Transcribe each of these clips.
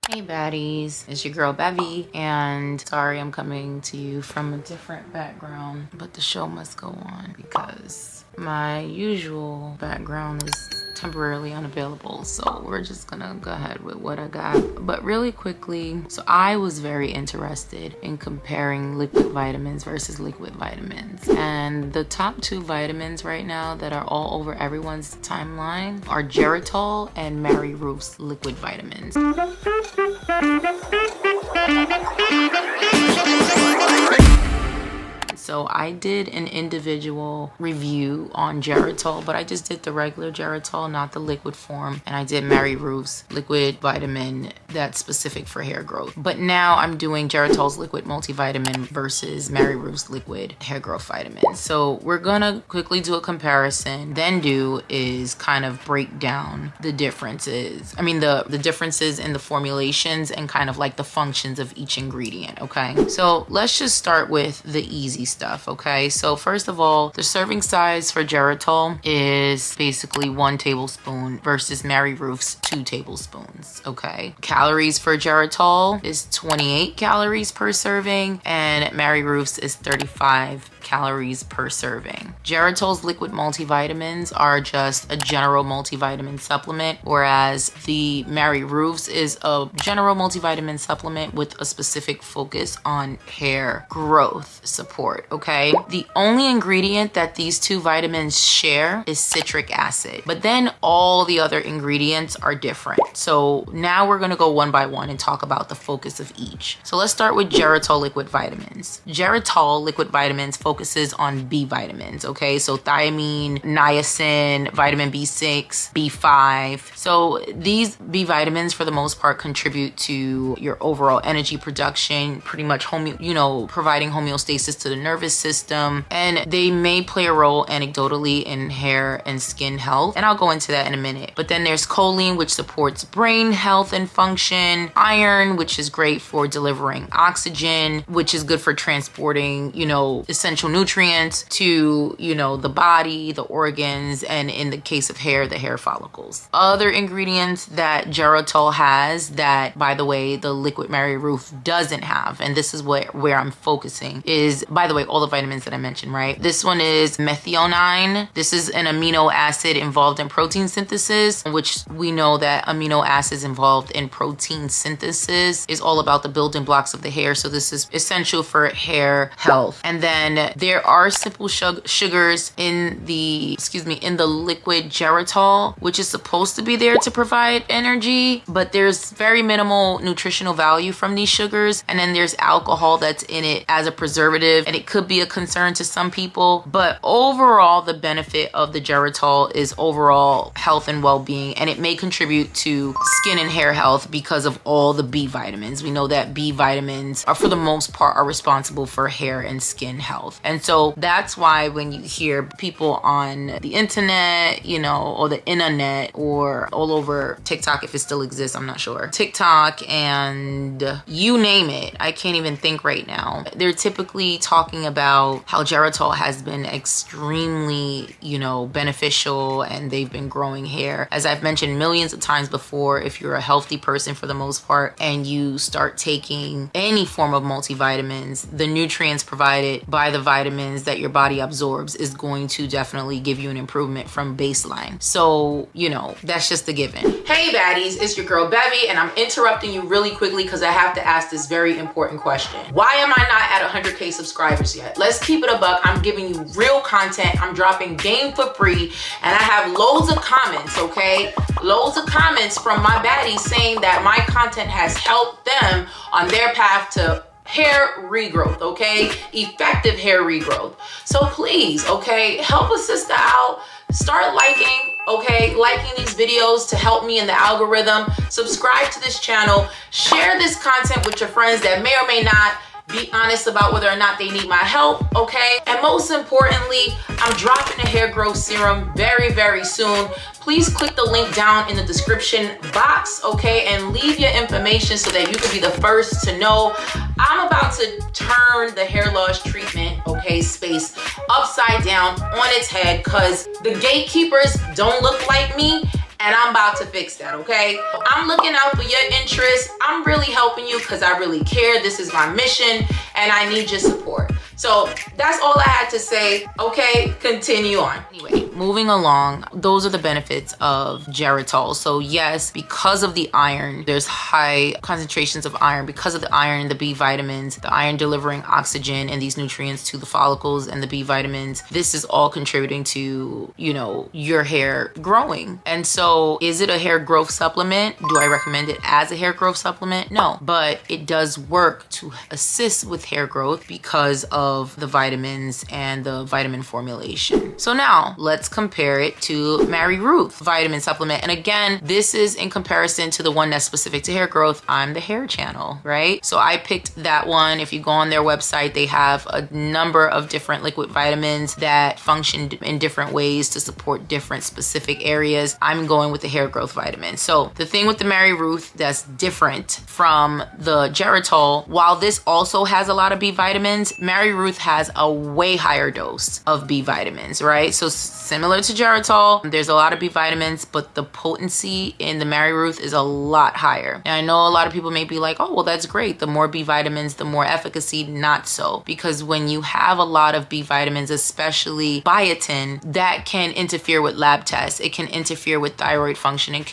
Hey baddies, it's your girl Bevy, and sorry I'm coming to you from a different background, but the show must go on because my usual background is temporarily unavailable, so we're just gonna go ahead with what I got. But really quickly, so I was very interested in comparing liquid vitamins versus liquid vitamins, and the top two vitamins right now that are all over everyone's timeline are Geritol and Mary Ruth's liquid vitamins. So I did an individual review on Geritol, but I just did the regular Geritol, not the liquid form. And I did Mary Ruth's liquid vitamin that's specific for hair growth. But now I'm doing Geritol's liquid multivitamin versus Mary Ruth's liquid hair growth vitamin. So we're gonna quickly do a comparison, then do is kind of break down the differences. I mean, the differences in the formulations and kind of like the functions of each ingredient, okay? So let's just start with the easy stuff, okay? So first of all, the serving size for Geritol is basically 1 tablespoon versus Mary Ruth's 2 tablespoons, okay? Calories for Geritol is 28 calories per serving, and Mary Ruth's is 35 calories per serving. Geritol's liquid multivitamins are just a general multivitamin supplement, whereas the Mary Ruth's is a general multivitamin supplement with a specific focus on hair growth support, okay? The only ingredient that these two vitamins share is citric acid, but then all the other ingredients are different. So now we're gonna go one by one and talk about the focus of each. So let's start with Geritol liquid vitamins. Geritol liquid vitamins focuses on B vitamins, okay? So thiamine, niacin, vitamin B6, B5. So these B vitamins for the most part contribute to your overall energy production, pretty much providing homeostasis to the nervous system, and they may play a role anecdotally in hair and skin health, and I'll go into that in a minute. But then there's choline, which supports brain health and function, iron, which is great for delivering oxygen, which is good for transporting, essential nutrients to, the body, the organs, and in the case of hair, the hair follicles. Other ingredients that Geritol has that, by the way, the liquid Mary Ruth doesn't have, and this is where I'm focusing, is, by the way, all the vitamins that I mentioned, right? This one is methionine. This is an amino acid involved in protein synthesis, which we know that amino acids involved in protein synthesis is all about the building blocks of the hair. So this is essential for hair health. And then there are simple sugars in the liquid Geritol, which is supposed to be there to provide energy, but there's very minimal nutritional value from these sugars. And then there's alcohol that's in it as a preservative, and it could be a concern to some people. But overall, the benefit of the Geritol is overall health and well-being, and it may contribute to skin and hair health because of all the B vitamins. We know that B vitamins are, for the most part, are responsible for hair and skin health. And so that's why when you hear people on the internet, or the internet, or all over TikTok, if it still exists, I'm not sure, TikTok and you name it, I can't even think right now, they're typically talking about how Geritol has been extremely, beneficial, and they've been growing hair. As I've mentioned millions of times before, if you're a healthy person for the most part and you start taking any form of multivitamins, the nutrients provided by the vitamins that your body absorbs is going to definitely give you an improvement from baseline. So, that's just a given. Hey baddies, it's your girl Bevy, and I'm interrupting you really quickly because I have to ask this very important question. Why am I not at 100K subscribers yet? Let's keep it a buck. I'm giving you real content. I'm dropping game for free, and I have loads of comments, okay? Loads of comments from my baddies saying that my content has helped them on their path to hair regrowth, okay? Effective hair regrowth. So please, okay, help a sister out. Start liking, okay? Liking these videos to help me in the algorithm. Subscribe to this channel. Share this content with your friends that may or may not be honest about whether or not they need my help, okay? And most importantly, I'm dropping a hair growth serum very, very soon. Please click the link down in the description box, okay? And leave your information so that you can be the first to know. I'm about to turn the hair loss treatment, okay, space upside down on its head, because the gatekeepers don't look like me and I'm about to fix that, okay? I'm looking out for your interests. I'm really helping you because I really care. This is my mission and I need your support. So that's all I had to say. Okay, continue on. Anyway, moving along, those are the benefits of Geritol. So yes, because of the iron, there's high concentrations of iron. Because of the iron and the B vitamins, the iron delivering oxygen and these nutrients to the follicles and the B vitamins, this is all contributing to, you know, your hair growing. And so is it a hair growth supplement? Do I recommend it as a hair growth supplement? No, but it does work to assist with hair growth because of the vitamins and the vitamin formulation. So now let's compare it to Mary Ruth vitamin supplement. And again, this is in comparison to the one that's specific to hair growth. I'm the hair channel, right? So I picked that one. If you go on their website, they have a number of different liquid vitamins that function in different ways to support different specific areas. I'm going with the hair growth vitamin. So the thing with the Mary Ruth that's different from the Geritol, while this also has a lot of B vitamins, Mary Ruth has a way higher dose of B vitamins, right? So similar to Geritol, there's a lot of B vitamins, but the potency in the Mary Ruth is a lot higher. And I know a lot of people may be like, oh, well, that's great. The more B vitamins, the more efficacy. Not so, because when you have a lot of B vitamins, especially biotin, that can interfere with lab tests. It can interfere with thyroid function. It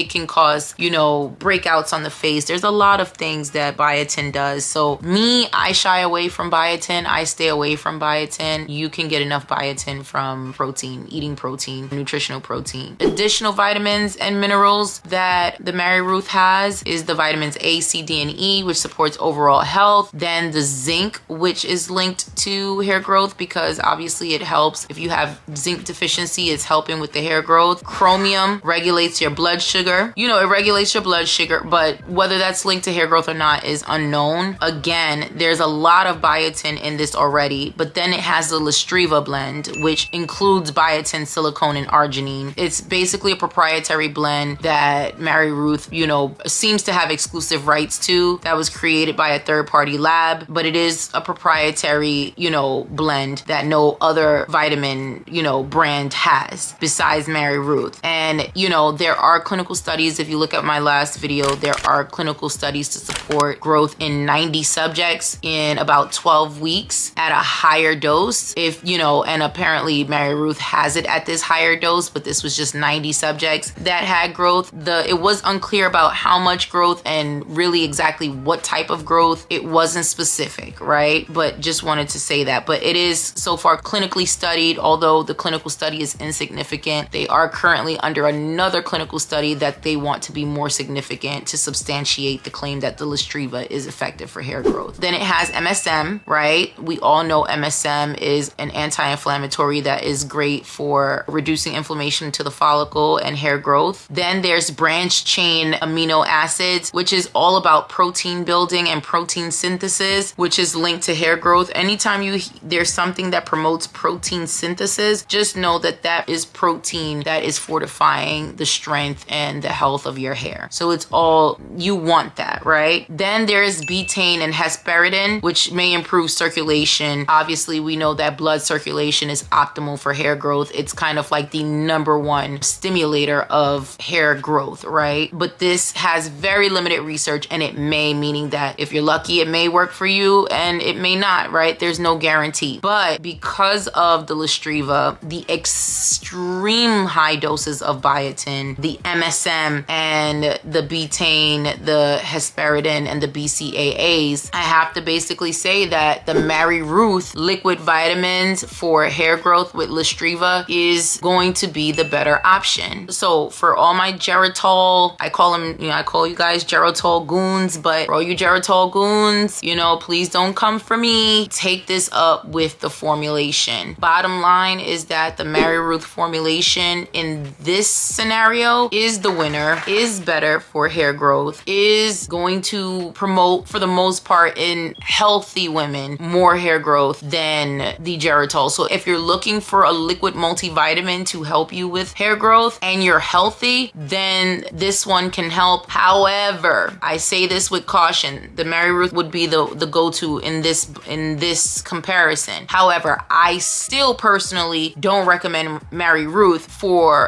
can cause, you know, breakouts on the face. There's a lot of things that biotin does. So me, I shy away from biotin. I stay away from biotin. You can get enough biotin from protein, eating protein, nutritional protein. Additional vitamins and minerals that the Mary Ruth has is the vitamins A, C, D, and E, which supports overall health. Then the zinc, which is linked to hair growth because obviously it helps. If you have zinc deficiency, it's helping with the hair growth. Chromium regulates your blood sugar. You know, it regulates your blood sugar, but whether that's linked to hair growth or not is unknown. Again, there's a lot of biotin in this already, but then it has the Lustriva blend, which includes biotin, silicone, and arginine. It's basically a proprietary blend that Mary Ruth, you know, seems to have exclusive rights to, that was created by a third-party lab, but it is a proprietary, you know, blend that no other vitamin, you know, brand has besides Mary Ruth. And, you know, there are clinical studies. If you look at my last video, there are clinical studies to support growth in 90 subjects in about 12 weeks at a higher dose. If, you know, and apparently Mary Ruth has it at this higher dose, but this was just 90 subjects that had growth. It was unclear about how much growth and really exactly what type of growth. It wasn't specific, right? But just wanted to say that. But it is so far clinically studied, although the clinical study is insignificant. They are currently under another clinical study that they want to be more significant to substantiate the claim that the Lustriva is effective for hair growth. Then it has MSM, right? We all know MSM is an anti-inflammatory that is great for reducing inflammation to the follicle and hair growth. Then there's branched chain amino acids, which is all about protein building and protein synthesis, which is linked to hair growth. Anytime there's something that promotes protein synthesis, just know that that is protein that is fortifying the strength and the health of your hair. So it's all, you want that, right? Then there's betaine and hesperidin, which may improve circulation. Obviously, we know that blood circulation is optimal for hair growth. It's kind of like the #1 stimulator of hair growth, right? But this has very limited research, and it may, meaning that if you're lucky, it may work for you and it may not, right? There's no guarantee. But because of the Lustriva, the extreme high doses of biotin, the MSM and the betaine, the hesperidin, and the BCAAs, I have to basically say that the Mary Ruth liquid vitamins for hair growth with Lustriva is going to be the better option. So for all my Geritol, I call you guys Geritol goons, but for all you Geritol goons, you know, please don't come for me. Take this up with the formulation. Bottom line is that the Mary Ruth formulation in this scenario is the winner, is better for hair growth, is going to promote, for the most part, in healthy women, more hair growth than the Geritol. So if you're looking for a liquid multivitamin to help you with hair growth and you're healthy, then this one can help. However, I say this with caution. The Mary Ruth would be the go-to in this comparison. However, I still personally don't recommend Mary Ruth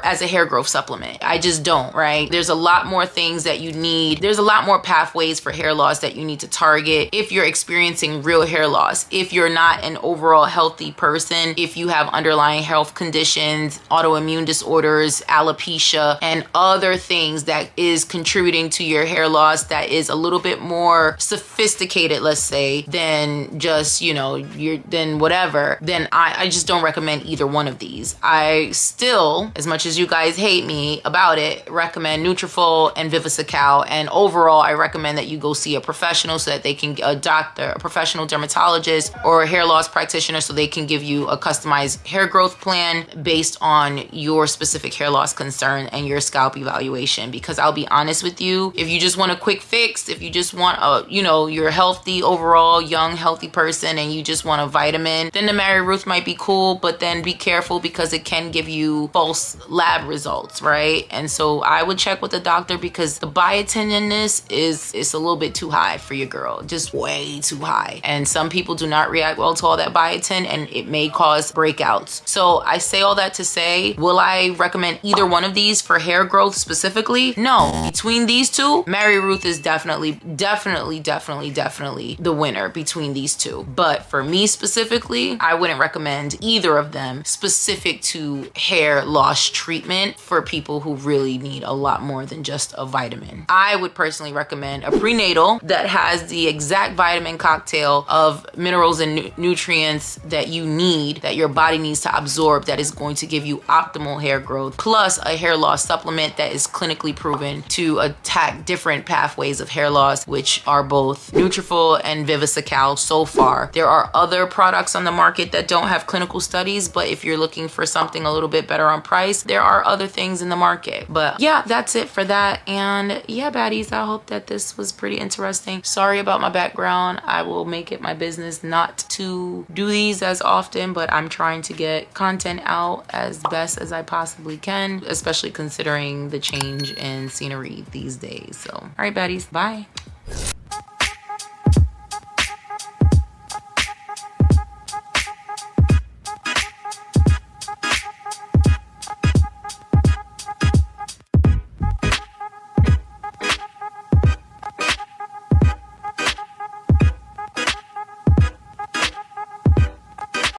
as a hair growth supplement. I just don't, right? There's a lot more things that you need. There's a lot more pathways for hair loss that you need to target if you're experiencing real hair loss. If you're not an overall healthy person, if you have underlying health conditions, autoimmune disorders, alopecia, and other things that is contributing to your hair loss that is a little bit more sophisticated, let's say, than just, then whatever, then I just don't recommend either one of these. I still, as much as you guys hate me about it, recommend Nutrafol and Vivisecal. And overall, I recommend that you go see a professional so that they can, a professional dermatologist or a hair loss practitioner, so they can give you a customized hair growth plan based on your specific hair loss concern and your scalp evaluation. Because I'll be honest with you, if you just want a quick fix, if you just want you're a healthy overall young healthy person and you just want a vitamin, then the Mary Ruth might be cool, but then be careful because it can give you false lab results, right? And so I would check with the doctor, because the biotin in this is a little bit too high for your girl, just way too high. And some people do not react well to all that biotin, and it may cause breakouts. So I say all that to say, will I recommend either one of these for hair growth specifically? No. Between these two, Mary Ruth is definitely the winner between these two. But for me specifically, I wouldn't recommend either of them specific to hair loss treatment for people who really need a lot more than just a vitamin. I would personally recommend a prenatal that has the exact vitamin cocktail of minerals and nutrients that you need, that your body needs to absorb, that is going to give you optimal hair growth, plus a hair loss supplement that is clinically proven to attack different pathways of hair loss, which are both Nutrafol and Vivisecal so far. There are other products on the market that don't have clinical studies, but if you're looking for something a little bit better on price, there are other things in the market. But yeah, that's it for that. And yeah, baddies, I hope that this was pretty interesting. Sorry about my background. I will make it my business not to do these as often, but I'm trying to get content out as best as I possibly can, especially considering the change in scenery these days. So all right, baddies, bye.